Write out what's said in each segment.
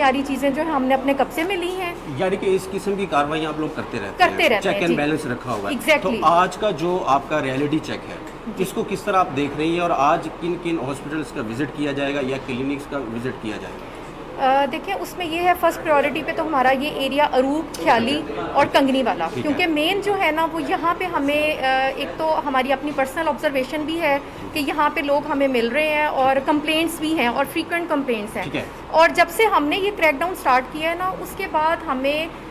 Marry चीज़ें जो है हमने अपने कब्जे में ली हैं। यानी कि इस किस्म की कार्रवाई आप लोग करते रहते हैं, चेक एंड बैलेंस रखा हुआ है। Exactly. तो आज का जो आपका रियलिटी चेक है, इसको किस तरह आप देख रही हैं, और आज किन किन हॉस्पिटल्स का विजिट किया जाएगा या क्लिनिक्स का विजिट किया जाएगा? देखिए, उसमें ये है फर्स्ट प्रायोरिटी पे तो हमारा ये एरिया अरूप, ख्याली और कंगनी वाला, क्योंकि मेन जो है ना वो यहाँ पे हमें एक तो हमारी अपनी पर्सनल ऑब्जर्वेशन भी है कि यहाँ पे लोग हमें मिल रहे हैं और कंप्लेंट्स भी हैं और फ्रीक्वेंट कंप्लेंट्स हैं। और जब से हमने ये क्रैकडाउन स्टार्ट किया है ना, उसके बाद हमें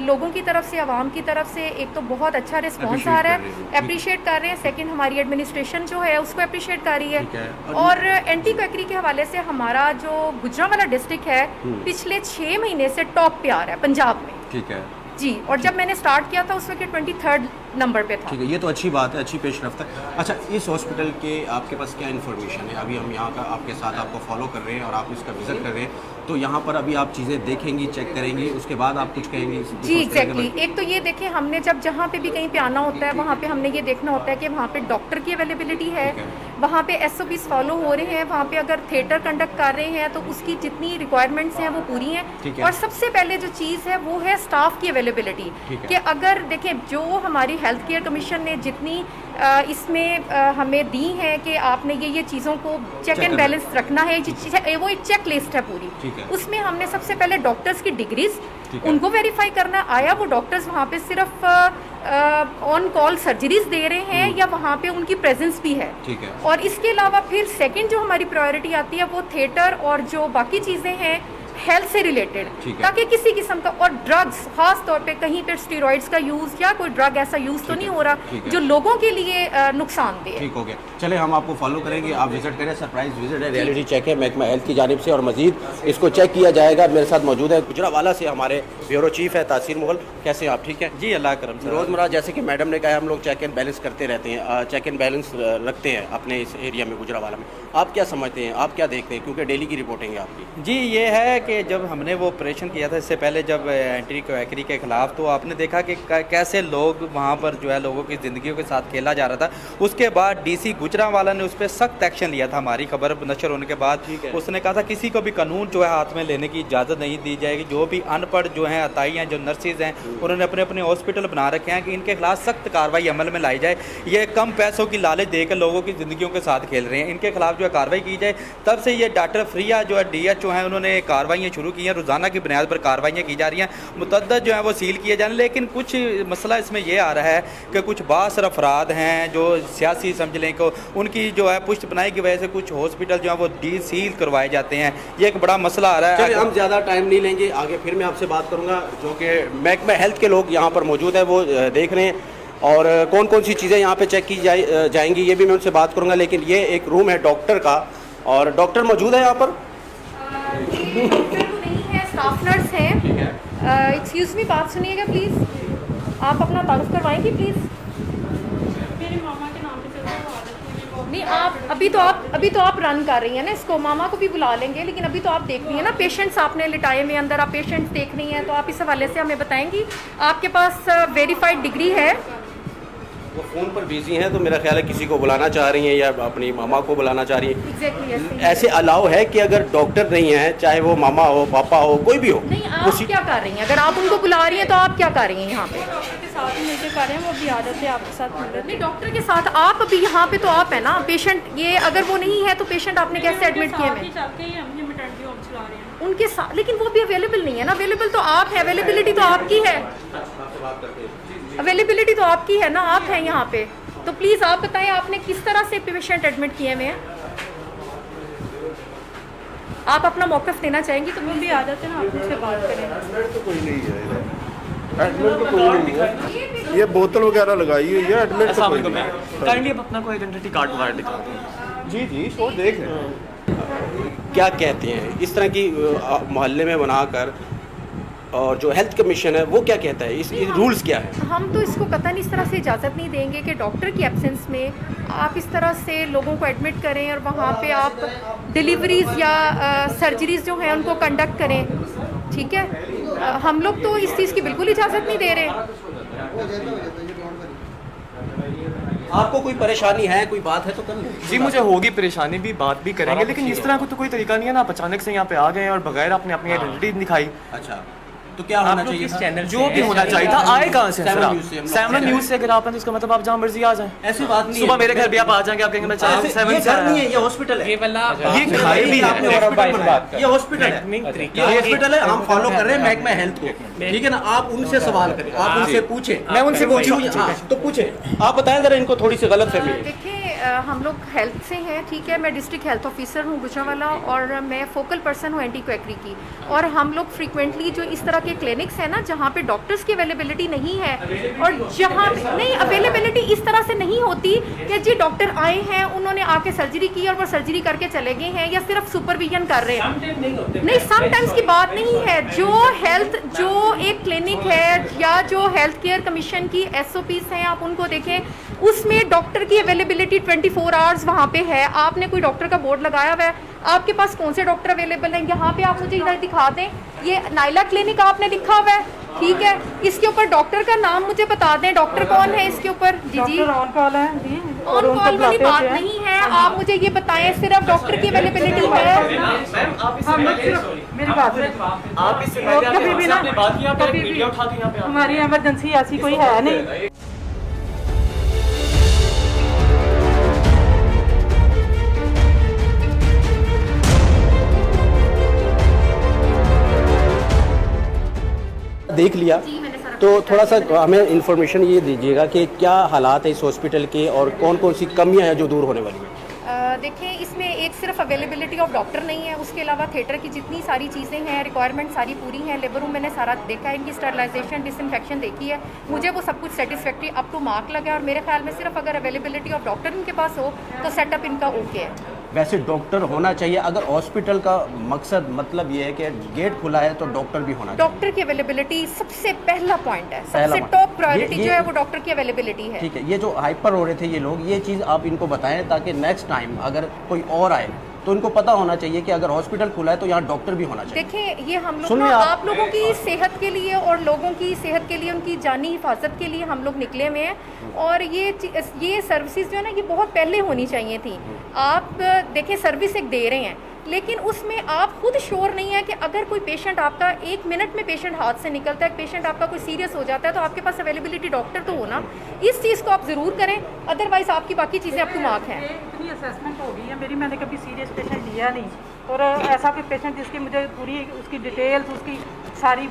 लोगों की तरफ से, आवाम की तरफ से एक तो बहुत अच्छा रिस्पॉन्स आ रहा है, अप्रिशिएट कर रहे हैं। सेकंड, हमारी एडमिनिस्ट्रेशन जो है उसको अप्रिशिएट कर रही है। और एंटी क्वैकरी के हवाले से हमारा जो गुजरांवाला डिस्ट्रिक्ट है पिछले 6 महीने से टॉप पे आ रहा है पंजाब में। ठीक है जी, और जब मैंने स्टार्ट किया था उस वक्त 23rd नंबर पे था। ठीक है, ये तो अच्छी बात है, अच्छी पेशरफ्त है। अच्छा, इस हॉस्पिटल के आपके पास क्या इन्फॉर्मेशन है? अभी हम यहाँ का आपके साथ आपको फॉलो कर रहे हैं और आप इसका विजिट कर रहे हैं, तो यहाँ पर अभी आप चीज़ें देखेंगी, चेक करेंगी, उसके बाद आप कुछ कहेंगी? जी एग्जैक्टली। एक तो ये देखिए, हमने जहाँ पे भी कहीं पे आना होता है वहाँ पे हमने ये देखना होता है कि वहाँ पे डॉक्टर की अवेलेबिलिटी है, वहाँ पे SOPs फॉलो हो रहे हैं, वहाँ पे अगर थिएटर कंडक्ट कर रहे हैं तो उसकी जितनी रिक्वायरमेंट्स हैं वो पूरी हैं। और सबसे पहले जो चीज़ है वो है स्टाफ की अवेलेबिलिटी, कि अगर देखें जो हमारी हेल्थ केयर कमीशन ने जितनी इसमें हमें दी है कि आपने ये चीज़ों को चेक एंड बैलेंस रखना है, वो एक चेक लिस्ट है पूरी। उसमें हमने सबसे पहले डॉक्टर्स की डिग्रीज उनको वेरीफाई करना आया, वो डॉक्टर्स वहाँ पे सिर्फ ऑन कॉल सर्जरीज दे रहे हैं या वहाँ पे उनकी प्रेजेंस भी है। और इसके अलावा फिर सेकंड जो हमारी प्रायोरिटी आती है वो थिएटर और जो बाकी चीज़ें हैं हेल्थ से रिलेटेड, ताकि किसी किस्म का, और ड्रग्स खास तौर पे कहीं पे स्टेरॉइड्स का यूज़ या कोई ड्रग ऐसा यूज़ तो नहीं हो रहा जो लोगों के लिए नुकसानदेह है। ठीक हो गया, चले हम आपको फॉलो करेंगे, आप विजिट करें, सरप्राइज विजिट है, रियलिटी चेक है महकमा हेल्थ की जानिब से और मजीद इसको चेक किया जाएगा। मेरे साथ मौजूद है गुजरांवाला से हमारे ब्यूरो चीफ है तासीर मुगल। कैसे हैं आप? ठीक है जी, अल्लाह करम। रोज़मर्रा जैसे कि मैडम ने कहा हम लोग चेक एंड बैलेंस करते रहते हैं, चेक एंड बैलेंस रखते हैं अपने इस एरिया में गुजरांवाला में। आप क्या समझते हैं, आप क्या देखते हैं, क्योंकि डेली की रिपोर्टिंग है आपकी? जी, ये है कि जब हमने वो ऑपरेशन किया था इससे पहले जब एंटी क्वैकरी के ख़िलाफ़, तो आपने देखा कि कैसे लोग वहाँ पर जो है लोगों की ज़िंदगियों के साथ खेला जा रहा था। उसके बाद DC गुजरांवाला ने उस पर सख्त एक्शन लिया था। हमारी खबर नशर होने के बाद उसने कहा था किसी को भी कानून जो है हाथ में लेने की इजाज़त नहीं दी जाएगी। जो भी अनपढ़ जो हैं, अताई हैं, जो नर्सिज़ हैं, उन्होंने अपने अपने हॉस्पिटल बना रखे हैं कि इनके खिलाफ सख्त कार्रवाई अमल में लाई जाए। ये कम पैसों की लालच देकर लोगों की ज़िंदगियों के साथ खेल रहे हैं, इनके खिलाफ जो है कार्रवाई की जाए। तब से ये डॉक्टर फ्रिया जो है DHO हैं, उन्होंने कार्रवाइयाँ शुरू की हैं, रोज़ाना की बुनियाद पर कार्रवाइयाँ की जा रही हैं, मुतअद्दिद जो है वो सील किए जा रहे हैं। लेकिन कुछ मसला इसमें ये आ रहा है कि कुछ बासर अफराद हैं जो सियासी समझ लें को, उनकी जो है पुष्ट बनाई की वजह से कुछ हॉस्पिटल जो है वो सील करवाए जाते हैं। ये एक बड़ा मसला आ रहा है। हम ज़्यादा टाइम नहीं लेंगे, आगे फिर मैं आपसे बात करूँगा। जो कि महकमा हेल्थ के लोग यहाँ पर मौजूद है वो देख रहे हैं और कौन कौन सी चीज़ें यहाँ पे चेक की जाएंगी ये भी मैं उनसे बात करूँगा। लेकिन ये एक रूम है डॉक्टर का, और डॉक्टर मौजूद है यहाँ पर? स्टाफ नर्स है। एक्सक्यूज़ मी, बात सुनिएगा प्लीज़। आप अपना तारुफ करवाएंगी प्लीज़? मेरे मामा के नाम पे चल नहीं, आप अभी तो आप रन कर रही हैं ना इसको, मामा को भी बुला लेंगे, लेकिन अभी तो आप देख रही हैं ना पेशेंट्स आपने लिटाए में अंदर, आप पेशेंट्स देख रही हैं, तो आप इस हवाले से हमें बताएंगी। आपके पास वेरीफाइड डिग्री है? वो फ़ोन पर बिजी हैं, तो मेरा ख्याल है किसी को बुलाना चाह रही हैं या अपनी मामा को बुलाना चाह रही हैं। Exactly, ऐसे अलाउ है कि अगर डॉक्टर नहीं है, चाहे वो मामा हो, पापा हो, कोई भी हो? नहीं, आप क्या कर रही हैं? अगर आप उनको बुला रही हैं तो आप क्या कर रही हैं यहाँ पे? डॉक्टर के साथ ही मिलकर कर रहे हैं, वो भी आदत है आपके साथ मिल रहे। नहीं, डॉक्टर के साथ आप अभी यहाँ पे तो आप है ना, पेशेंट ये अगर वो नहीं है तो पेशेंट आपने कैसे एडमिट किए में? उनके साथ, लेकिन वो भी अवेलेबल नहीं है ना। अवेलेबल तो आप है, अवेलेबिलिटी तो आपकी है, अवेलेबिलिटी तो आपकी है ना, आप हैं यहाँ पे। तो प्लीज़ आप बताएं आपने किस तरह से पेशेंट एडमिट किए हुए हैं? आप अपना मौक़िफ़ देना चाहेंगी? तो भी आ जाते हैं, आप मुझसे बात करें। एडमिट तो कोई नहीं है, एडमिट तो कोई नहीं है, ये बोतल वगैरह लगाई हुई है, एडमिट तो कोई नहीं है। काइंडली आप अपना कोई आइडेंटिटी कार्ड वगैरह दिखा दें। जी शो देख रहे हैं। क्या कहते हैं इस तरह की मोहल्ले में बनाकर, और जो हेल्थ कमीशन है वो क्या कहता है, इस रूल्स क्या है? हम तो इसको कतई इस तरह से इजाज़त नहीं देंगे कि डॉक्टर की एब्सेंस में आप इस तरह से लोगों को एडमिट करें और वहाँ पे आप डिलीवरीज़ या सर्जरीज़ जो हैं उनको कंडक्ट करें। ठीक है, हम लोग तो इस चीज़ की बिल्कुल इजाज़त नहीं दे रहे। आपको कोई परेशानी है, कोई बात है तो कर लो। जी मुझे होगी परेशानी भी, बात भी करेंगे, लेकिन इस तरह का तो कोई तरीका नहीं है ना। आप अचानक से यहाँ पे आ गए और बगैर अपने अपनी आइडेंटिटी दिखाई। अच्छा, तो क्या होना चाहिए था? जो भी होना चाहिए था। आए कहाँ से? 7 न्यूज़ से हम लोग 7 न्यूज़ से अगर आप हैं तो इसका मतलब आप जहाँ मर्जी आ जाएं। ऐसी बात नहीं सुबह है। मेरे घर भी आप आ जाएंगे, आप कहेंगे मैं चाहे 7 ये से घर नहीं आया। है, ये हॉस्पिटल है। ये घर भी है। ये हॉस्पिटल है, ये हॉस्पिटल है। हम फॉलो कर रहे हैं महकमा हेल्थ को, ठीक है ना। आप उनसे सवाल करें, आप उनसे पूछें। मैं उनसे पूछूं। तो पूछे, आप बताएं जरा, इनको थोड़ी सी गलत फहमी है। देखिए हम लोग हेल्थ से हैं, ठीक है। मैं डिस्ट्रिक्ट हेल्थ ऑफिसर हूँ गुजरांवाला, और मैं फोकल पर्सन हूँ एंटी क्वैकरी की। और हम लोग फ्रीक्वेंटली जो इस तरह के क्लिनिक्स हैं ना, जहाँ पे डॉक्टर्स की अवेलेबिलिटी नहीं है, और जहाँ नहीं अवेलेबिलिटी इस तरह से नहीं होती कि जी डॉक्टर आए हैं, उन्होंने आके सर्जरी की और वो सर्जरी करके चले गए हैं, या सिर्फ सुपरविजन कर रहे हैं। नहीं, समटाइम्स की बात नहीं है। जो एक क्लिनिक है या जो हेल्थ केयर कमीशन की SOPs हैं, आप उनको देखें, उसमें डॉक्टर की अवेलेबिलिटी 24 आवर्स वहाँ पे है। आपने कोई डॉक्टर का बोर्ड लगाया हुआ है, आपके पास कौन से डॉक्टर अवेलेबल हैं? यहाँ पे आप मुझे इधर दिखा दें, ये नाइला क्लिनिक आपने लिखा हुआ है, ठीक है। इसके ऊपर डॉक्टर का नाम मुझे बता दें, डॉक्टर कौन है इसके ऊपर? जी ऑन कॉल है जी, ऑन कॉल वाली बात नहीं है। आप मुझे ये बताएं, सिर्फ डॉक्टर की अवेलेबिलिटी है? मेरी बात है, आप इससे कभी भी ना, बात की, आप कभी भी वीडियो उठा के यहाँ पे आ। हमारी इमरजेंसी ऐसी कोई है नहीं। देख लिया, तो थोड़ा सा हमें इन्फॉर्मेशन ये दीजिएगा कि क्या हालात है इस हॉस्पिटल के और कौन कौन सी कमियां हैं जो दूर होने वाली हैं। देखिए, इसमें एक सिर्फ अवेलेबिलिटी ऑफ डॉक्टर नहीं है, उसके अलावा थिएटर की जितनी सारी चीज़ें हैं, रिक्वायरमेंट सारी पूरी हैं। लेबर रूम मैंने सारा देखा है, इनकी स्टरलाइजेशन डिसइंफेक्शन देखी है, मुझे वो सब कुछ सेटिस्फैक्ट्री अप टू मार्क लगा। और मेरे ख्याल में सिर्फ अगर अवेलेबिलिटी ऑफ डॉक्टर इनके पास हो तो सेटअप इनका ओके है। वैसे डॉक्टर होना चाहिए, अगर हॉस्पिटल का मकसद मतलब ये है कि गेट खुला है तो डॉक्टर भी होना चाहिए। डॉक्टर की अवेलेबिलिटी सबसे पहला पॉइंट है, पहला सबसे point। टॉप प्रायोरिटी ये- जो है वो डॉक्टर की अवेलेबिलिटी है। ठीक है, ये जो हाइपर हो रहे थे ये लोग, ये चीज़ आप इनको बताएं ताकि नेक्स्ट टाइम अगर कोई और आए तो इनको पता होना चाहिए कि अगर हॉस्पिटल खुला है तो यहाँ डॉक्टर भी होना चाहिए। देखिए, ये हम लोग सुनिए ना आप- आप लोगों की सेहत के लिए और लोगों की सेहत के लिए, उनकी जानी हिफाजत के लिए हम लोग निकले हुए हैं। और ये सर्विसेज जो है ना, ये बहुत पहले होनी चाहिए थी। आप देखिए, सर्विस एक दे रहे हैं, लेकिन उसमें आप खुद श्योर नहीं है कि अगर कोई पेशेंट आपका 1 मिनट में पेशेंट हाथ से निकलता है, पेशेंट आपका कोई सीरियस हो जाता है, तो आपके पास अवेलेबिलिटी डॉक्टर तो हो ना। इस चीज़ को आप ज़रूर करें, अदरवाइज आपकी बाकी चीज़ें अप टू मार्क हैं। इतनी असेसमेंट हो गई है मेरी, मैंने कभी सीरियस पेशेंट लिया नहीं। और ऐसा कोई पेशेंट जिसकी मुझे पूरी उसकी डिटेल्स, उसकी सारी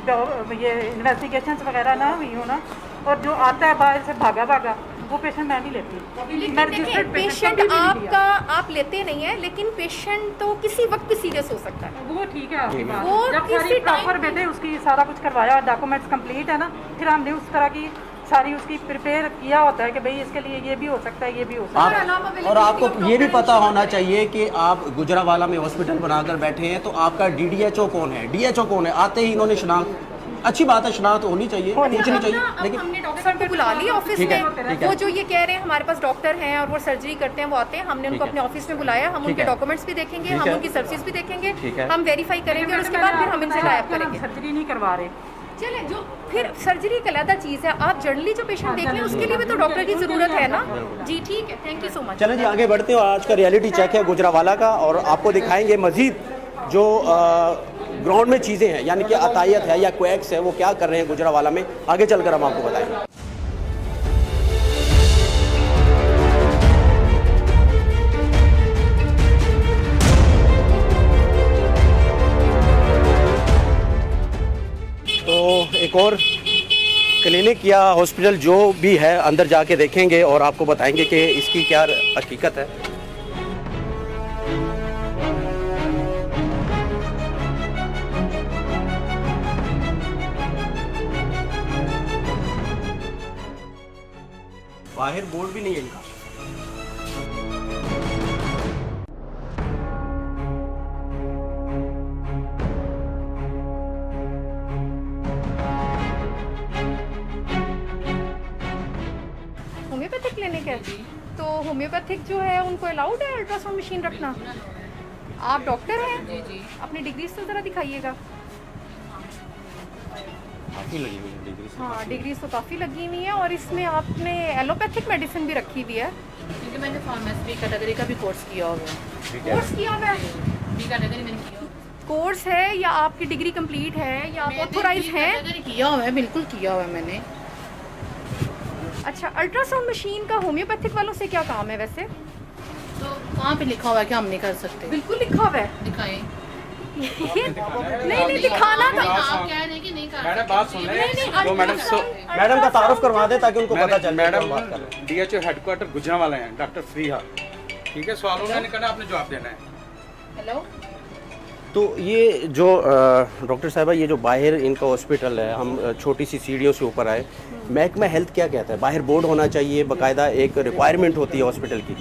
ये इन्वेस्टिगेशंस वगैरह ना हुई हो ना, और जो आता है बाहर से भागा वो पेशेंट मैं नहीं लेती। लेकिन मैं देखिए, registered patient पेशेंट कभी भी नहीं आपका लिया। आप लेते नहीं है, लेकिन पेशेंट तो किसी वक्त भी सीरियस हो सकता है। वो ठीक है आपकी बात। वो जब किसी सारी time- प्रॉपर बेटे उसकी सारा कुछ करवाया, डॉक्यूमेंट्स कंप्लीट है ना, फिर हमने उस तरह की सारी उसकी प्रिपेयर किया होता है कि भाई इसके लिए ये भी हो सकता है, ये भी हो सकता है। आप और आपको ये भी पता होना चाहिए कि आप गुजरांवाला में हॉस्पिटल बनाकर बैठे हैं तो आपका DDHO कौन है, DHO कौन है। आते ही इन्होंने शनाख्त, अच्छी बात है, शनाख्त होनी चाहिए, पूछनी चाहिए, अब लेकिन हमने डॉक्टर को बुला लिया ऑफिस ठीक है, में। ठीक है। वो जो ये कह रहे हैं हमारे पास डॉक्टर हैं और वो सर्जरी करते हैं, वो आते हैं, हमने उनको ठीक है। अपने ऑफिस में बुलाया। हम ठीक उनके है। डॉक्यूमेंट्स भी देखेंगे, ठीक हम है। उनकी सर्विस भी देखेंगे, ठीक है। हम वेरीफाई करेंगे, और उसके बाद फिर हम इनसे टाइप करेंगे। सर्जरी नहीं करवा रहे। चले, जो फिर सर्जरी एक अलग चीज़ है। आप जनरली जो पेशेंट देख रहे हैं उसके लिए भी तो डॉक्टर की ज़रूरत है ना। जी ठीक है, थैंक यू सो मच। चलें जी, आगे बढ़ते हैं। आज का रियलिटी चेक है गुजरांवाला का, और आपको दिखाएंगे मजीद जो ग्राउंड में चीज़ें हैं, यानी कि अतायत है या क्वैक्स है, वो क्या कर रहे हैं गुजरांवाला में। आगे चलकर हम आपको बताएंगे। तो एक और क्लिनिक या हॉस्पिटल जो भी है अंदर जाके देखेंगे और आपको बताएंगे कि इसकी क्या हकीकत है। बाहर बोर्ड भी नहीं है इनका। होम्योपैथिक क्लिनिक है, तो होम्योपैथिक जो है उनको अलाउड है अल्ट्रासाउंड मशीन रखना। आप डॉक्टर हैं, अपनी डिग्रीज तो ज़रा दिखाइएगा। काफ़ी लगी हुई है डिग्री से। हाँ डिग्री तो काफ़ी लगी हुई है। और इसमें आपने एलोपैथिक मेडिसिन भी रखी हुई है। क्योंकि मैंने फार्मेसी कैटेगरी का भी कोर्स किया हुआ है। कोर्स किया हुआ है, बी कैटेगरी मैंने किया हुआ है। कोर्स है या आपकी डिग्री कंप्लीट है या आप ऑथोराइज मैंने हैं? कैटेगरी किया हुआ है, बिल्कुल किया हुआ है मैंने। अच्छा, अल्ट्रासाउंड मशीन का होम्योपैथिक वालों से क्या काम है वैसे? तो कहाँ पे लिखा हुआ है कि हम नहीं कर सकते? बिल्कुल लिखा हुआ है। दिखाएं। नहीं दिखाना था। आप कह रहे हैं कि नहीं कर मैडम सकते। बात सुन रहे हैं तो मैडम का तारुफ करवा दें ताकि उनको पता चले। मैडम बात कर रहे हैं। DHO हेडक्वार्टर गुजरांवाला हैं, डॉक्टर फ्रीहा। ठीक है, सवालों का नहीं करना, आपने जवाब देना है। हेलो। तो ये जो डॉक्टर साहबा, ये जो बाहर इनका हॉस्पिटल है, हम छोटी सी सीढ़ियों से ऊपर आए, महकमा हेल्थ क्या कहता है? बाहर बोर्ड होना चाहिए, बाकायदा एक रिक्वायरमेंट होती है हॉस्पिटल की।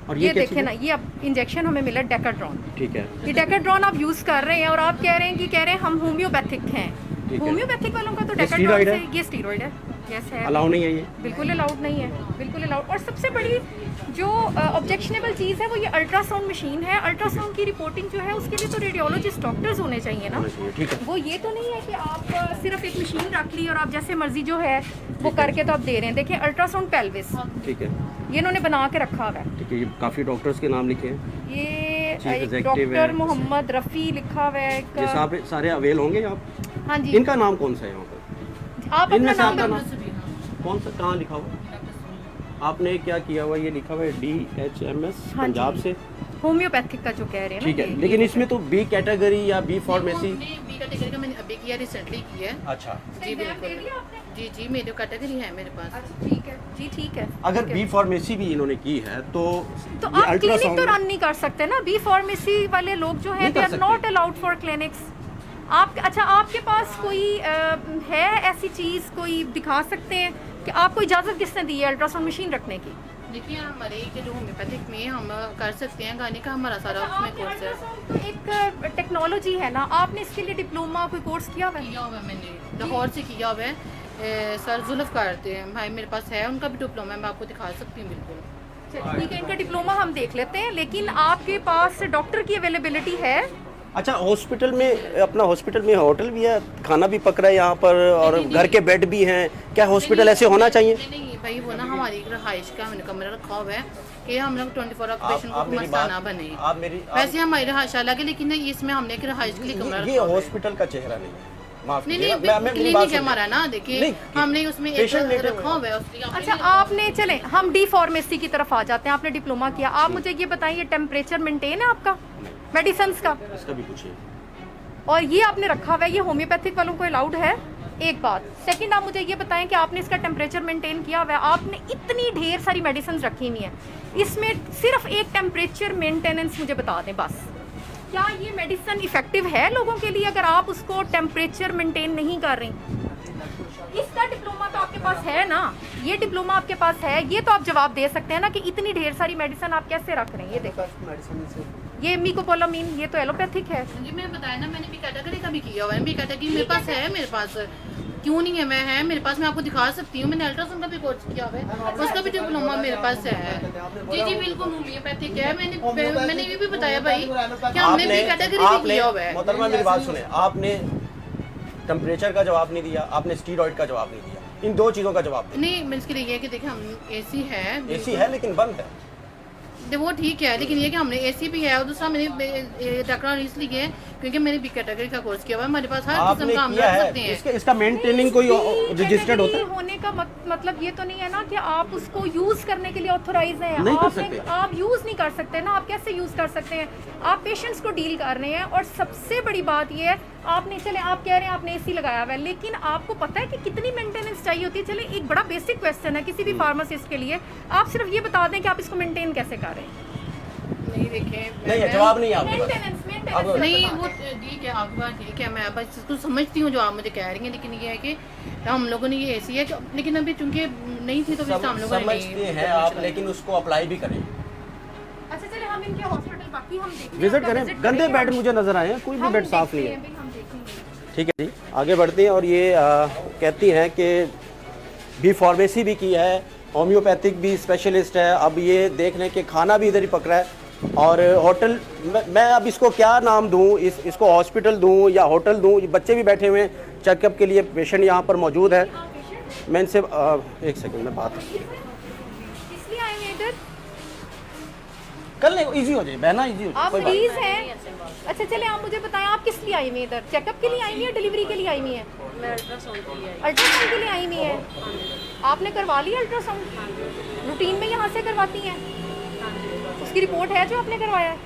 और ये क्या देखें चीज़ ना, ये अब इंजेक्शन हमें मिला डेकाड्रॉन। ठीक है, ये डेकाड्रॉन आप यूज़ कर रहे हैं और आप कह रहे हैं कि हम होम्योपैथिक हैं। ठीक है। होम्योपैथिक वालों का तो ये डेकाड्रॉन स्टीरॉइड से है? ये स्टीरॉइड है। यस है, अलाउ नहीं है ये? बिल्कुल अलाउड नहीं है, बिल्कुल अलाउड। और सबसे बड़ी जो ऑब्जेक्शनेबल चीज़ है वो ये अल्ट्रासाउंड मशीन है। अल्ट्रासाउंड की रिपोर्टिंग जो है उसके लिए तो रेडियोलॉजिस्ट डॉक्टर्स होने चाहिए ना। होना चाहिए, ठीक है। वो ये तो नहीं है कि आप सिर्फ एक मशीन रख ली और आप जैसे मर्जी जो है वो करके तो आप दे रहे हैं। देखिए अल्ट्रासाउंड पेल्विस ठीक है, ये इन्होंने बना के रखा हुआ है। ठीक है। ये काफ़ी डॉक्टर्स के नाम लिखे हैं। ये Chief एक executive डॉक्टर है। मोहम्मद रफ़ी लिखा हुआ है एक। ये सारे अवेल होंगे आप? हाँ जी, इनका नाम कौन सा है यहाँ पर? आप इनमें अपना से नाम आपका बता- नाम कौन सा, कहाँ लिखा हुआ? आपने क्या किया हुआ? ये लिखा हुआ है DHMS हाँ जी। पंजाब से। होम्योपैथिक का जो कह रहे हैं ठीक ना है, ये- लेकिन इसमें तो बी कैटेगरी या बी फार्मेसी। बी कैटेगरी का मैंने अभी किया, रिसेंटली किया है। अच्छा, जी बिल्कुल। जी मेरी कैटेगरी है मेरे पास। अच्छा ठीक है जी, ठीक है। अगर ठीक बी है। फार्मेसी भी इन्होंने की है तो तो ये आप क्लिनिक तो अल्ट्रासाउंड रन नहीं कर सकते ना। बी फार्मेसी वाले लोग जो हैं नहीं दे कर आर सकते। Not allowed for clinics. आप अच्छा, आपके पास कोई है ऐसी चीज़, कोई दिखा सकते हैं कि आपको इजाज़त किसने दी है अल्ट्रासाउंड मशीन रखने की? देखिए हमारे जो होम्योपैथिक में हम कर सकते हैं, गाने का हमारा सारा अच्छा, उसमें आपके कोर्स है। अल्ट्रासाउंड तो एक टेक्नोलॉजी है ना, आपने इसके लिए डिप्लोमा कोई कोर्स किया हुआ है? किया हुआ है मैंने, लाहौर से किया हुआ है। सर जुल्फ करते हैं भाई, मेरे पास है, उनका भी डिप्लोमा है, मैं आपको दिखा सकती हूँ बिल्कुल। ठीक है, इनका डिप्लोमा हम देख लेते हैं। लेकिन आपके पास डॉक्टर की अवेलेबिलिटी है? अच्छा, हॉस्पिटल में, अपना हॉस्पिटल में होटल भी है, खाना भी पक रहा है यहाँ पर और नहीं, नहीं, घर के बेड भी हैं। क्या हॉस्पिटल ऐसे होना चाहिए? नहीं भाई, वो ना हमारी एक रहाइश का हमने कमरा रखा हुआ है कि हम लोग 24 आवर पेशेंट को मेरी मस्ताना बात- बने। आप मेरी वैसे हमारी रहाइश अलग है, लेकिन इसमें हमने एक रहाइश के लिए कमरा ये रखा हुआ है। हॉस्पिटल का चेहरा नहीं है, माफ नहीं कीजिएगा। नहीं, मेरी क्लिनिक बात है सुनिए। हमारा ना, देखिए नहीं, हमने उसमें एक patient लेटे हुए रखा हुआ है उसके लिए आपने अच्छा, आपने चले हम डी फार्मेसी की तरफ आ जाते हैं। आपने डिप्लोमा किया, आप मुझे ये बताइए टेम्परेचर मेंटेन है आपका मेडिसिन का? इसका भी पूछिए। और ये आपने रखा हुआ है, ये होम्योपैथिक वालों को अलाउड है? एक बात। सेकंड, आप मुझे ये बताएं कि आपने इसका टेम्परेचर मेंटेन किया हुआ है? आपने इतनी ढेर सारी मेडिसिन रखी हुई हैं, इसमें सिर्फ एक टेम्परेचर मेंटेनेंस मुझे बता दें बस। क्या ये मेडिसिन इफेक्टिव है लोगों के लिए अगर आप उसको टेम्परेचर मेंटेन नहीं कर रही? इसका डिप्लोमा तो आपके पास है ना, ये डिप्लोमा आपके पास है, ये तो आप जवाब दे सकते हैं ना कि इतनी ढेर सारी मेडिसिन आप कैसे रख रहे हैं? ये देखो, ये मिकोपोलामीन, ये तो एलोपैथिक है। जी मैंने बताया ना, मैंने बी कैटेगरी का भी किया हुआ है। बी कैटेगरी मेरे पास है, मेरे पास क्यों नहीं है, मैं है मेरे पास, मैं आपको दिखा सकती हूँ। मैंने अल्ट्रासाउंड का भी कोर्स किया हुआ है, उसका भी डिप्लोमा मेरे पास है। जी बिल्कुल होम्योपैथिक है। मैंने ये भी बताया भाई कि हमने बी कैटेगरी भी किया हुआ है। मोहतरमा मेरी बात सुने, आपने टेम्परेचर का जवाब नहीं दिया, आपने स्टीरॉइड का जवाब नहीं दिया, इन दो चीज़ों का जवाब दिया। नहीं, मैं इसके लिए ये है कि देखिए हम एसी है, एसी है लेकिन बंद है। वो ठीक है, लेकिन ये कि हमने एसी भी है और दूसरा मैंने टकरा इसलिए है क्योंकि मैंने बी कैटेगरी का कोर्स किया हुआ है। हमारे पास हर आपने किस्म का हम किया रख है, सकते हैं। इसका मेंटेनिंग कोई रजिस्टर्ड होता है? होने का मतलब ये तो नहीं है ना कि आप उसको यूज करने के लिए ऑथोराइज हैं। नहीं कर आपने- सकते। आप यूज नहीं कर सकते ना, आप कैसे यूज कर सकते हैं? आप पेशेंट्स को डील कर रहे हैं। और सबसे बड़ी बात ये है, आपने चले आप कह रहे हैं आपने एसी लगाया हुआ है, लेकिन आपको पता है कि कितनी मेंटेनेंस चाहिए होती है? चले एक बड़ा बेसिक क्वेश्चन है किसी भी फार्मासिस्ट के लिए, आप सिर्फ ये बता दें कि आप इसको मेंटेन कैसे कर रहे हैं। नहीं देखें, नहीं है, जवाब नहीं है आपके पास। मेंटेनेंस नहीं वो ठीक है, आपकी बात ठीक है, मैं बस इसको समझती हूँ जो आप मुझे कह रही हैं, लेकिन ये है कि हम लोगों ने ये ऐसी है लेकिन अभी चूंकि नहीं थी तो फिर हम लोगों ने समझते हैं आप, लेकिन उसको अप्लाई भी करें, अच्छा चले हम इनके हॉस्पिटल बाकी हम देखते हैं, विजिट आपका करें। visit गंदे करेंगे बेड हम। मुझे नजर आए हैं, कोई भी हम बेड साफ नहीं देखते है। हैं, भाई, हम देखेंगे। ठीक है जी, आगे बढ़ते हैं। और ये कहती हैं कि बी फार्मेसी भी की है, होम्योपैथिक भी स्पेशलिस्ट है। अब ये देख रहे हैं कि खाना भी इधर ही पक रहा है और होटल, मैं अब इसको क्या नाम दूं, इसको हॉस्पिटल दूं या होटल दूं? ये बच्चे भी बैठे हुए हैं, चेकअप के लिए पेशेंट यहाँ पर मौजूद है। मैं इनसे एक सेकंड में बात किस लिए आए हैं इधर? कर ले, इजी हो जाए, बहना इजी हो जाए। आप कोई बात मरीज हैं? अच्छा चले, आप मुझे बताएं आप किस लिए आई हुई हैं इधर? चेकअप के लिए आई हुई है, डिलीवरी के लिए आई हुई है? अल्ट्रासाउंड के लिए आई हुई है। आपने करवा लिया अल्ट्रासाउंड? रूटीन में यहाँ से करवाती हैं? उसकी रिपोर्ट है जो आपने करवाया है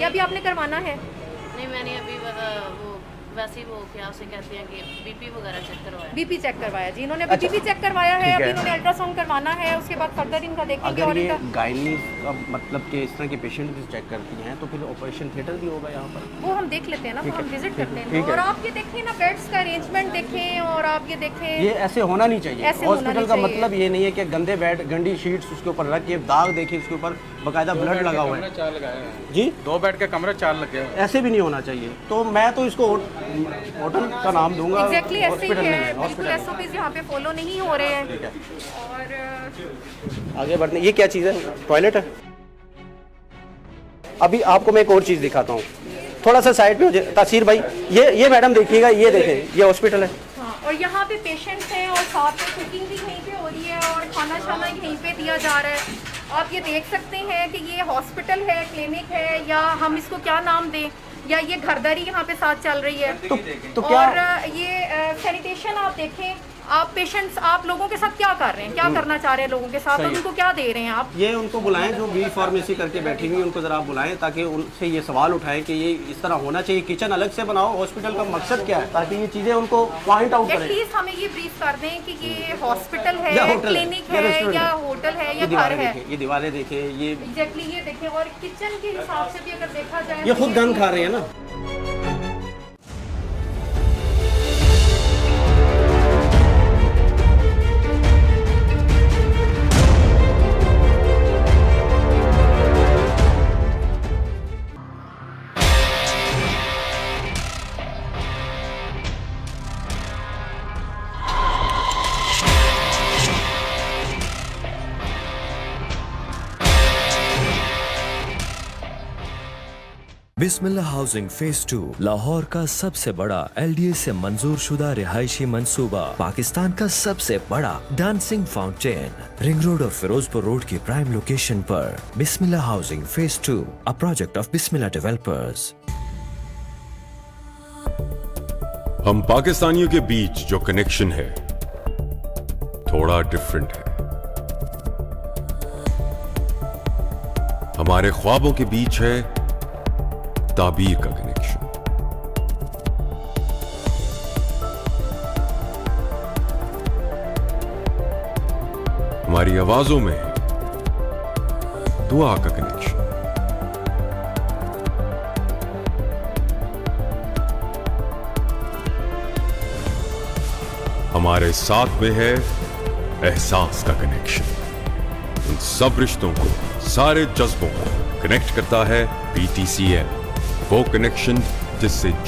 या अभी आपने करवाना है? नहीं, मैंने अभी वो वैसे ही वो क्या उसे कहते हैं कि बीपी वगैरह चेक करवाया। बीपी चेक करवाया जी इन्होंने, अभी बीपी चेक करवाया है, अभी इन्होंने अल्ट्रासाउंड करवाना है, उसके बाद फर्दर इनका देखेंगे। और अगर ये इनका गायनी का मतलब कि इस तरह के पेशेंट भी चेक करती हैं तो फिर ऑपरेशन थिएटर भी होगा यहाँ पर? वो हम देख लेते हैं ना, वो हम विजिट करते हैं। ठीक है। और आप ये देखें ना, बेड्स का अरेंजमेंट देखें, और आप ये देखें ये ऐसे होना नहीं चाहिए। ऐसे होना हॉस्पिटल नहीं का चाहिए। मतलब ये नहीं है कि गंदे बेड, गंदी शीट्स उसके ऊपर रख के दाग देखिए, उसके ऊपर बाकायदा ब्लड लगा हुआ है। 4 लगाए हैं जी, 2 बेड के कमरे 4 लगे हुए हैं। ऐसे भी नहीं होना चाहिए। तो मैं तो इसको होटल का नाम दूंगा, एग्जैक्टली ऐसे ही हॉस्पिटल नहीं है, है, बिल्कुल हॉस्पिटल है। एसओपीज यहाँ पे फॉलो नहीं हो रहे हैं। ठीक है, और आगे बढ़ने। ये क्या चीज़ है? टॉयलेट है। अभी आपको मैं एक और चीज़ दिखाता हूँ, थोड़ा सा साइड पे हो जाए तासीर भाई। ये मैडम देखिएगा, ये देखें, ये हॉस्पिटल है। हाँ, और यहाँ पे पेशेंट्स हैं और साथ में कुकिंग भी यहीं पे हो रही है और खाना शाना यहीं पे दिया जा रहा है। आप ये देख सकते हैं कि ये हॉस्पिटल है, क्लिनिक है, या हम इसको क्या नाम दें, या ये घरदारी यहाँ पे साथ चल रही है। तो क्या और ये सैनिटेशन आप देखें, आप पेशेंट्स, आप लोगों के साथ क्या कर रहे हैं, क्या करना चाह रहे हैं लोगों के साथ, और उनको क्या दे रहे हैं आप? ये उनको बुलाएं जो बी फार्मेसी करके बैठी हुई, उनको ज़रा आप बुलाएं ताकि उनसे ये सवाल उठाएं कि ये इस तरह होना चाहिए। किचन अलग से बनाओ, हॉस्पिटल का मकसद क्या है, ताकि ये चीज़ें उनको पॉइंट आउट करें। एटलीस्ट हमें ये ब्रीफ कर दें कि ये हॉस्पिटल है, या होटल है, क्लिनिक या है, रेस्टोरेंट या है। होटल है, ये या घर दीवारें है। देखें, ये दीवारें देखें, ये एग्जैक्टली ये देखें। और किचन के हिसाब से भी अगर देखा जाए ये तो खुद गंद खा रहे हैं ना। बिस्मिल्ला हाउसिंग फेज 2 लाहौर का सबसे बड़ा LDA से मंजूर शुदा रिहायशी मंसूबा, पाकिस्तान का सबसे बड़ा डांसिंग फाउंटेन, रिंग रोड और फिरोजपुर रोड की प्राइम लोकेशन पर। Bismillah housing phase 2, a project of Bismillah developers. हम पाकिस्तानियों के बीच जो कनेक्शन है थोड़ा डिफरेंट है। हमारे ख्वाबों के बीच है ताबीर का कनेक्शन। हमारी आवाजों में दुआ का कनेक्शन। हमारे साथ में है एहसास का कनेक्शन। इन सब रिश्तों को, सारे जज्बों को कनेक्ट करता है PTCL, वो कनेक्शन जिससे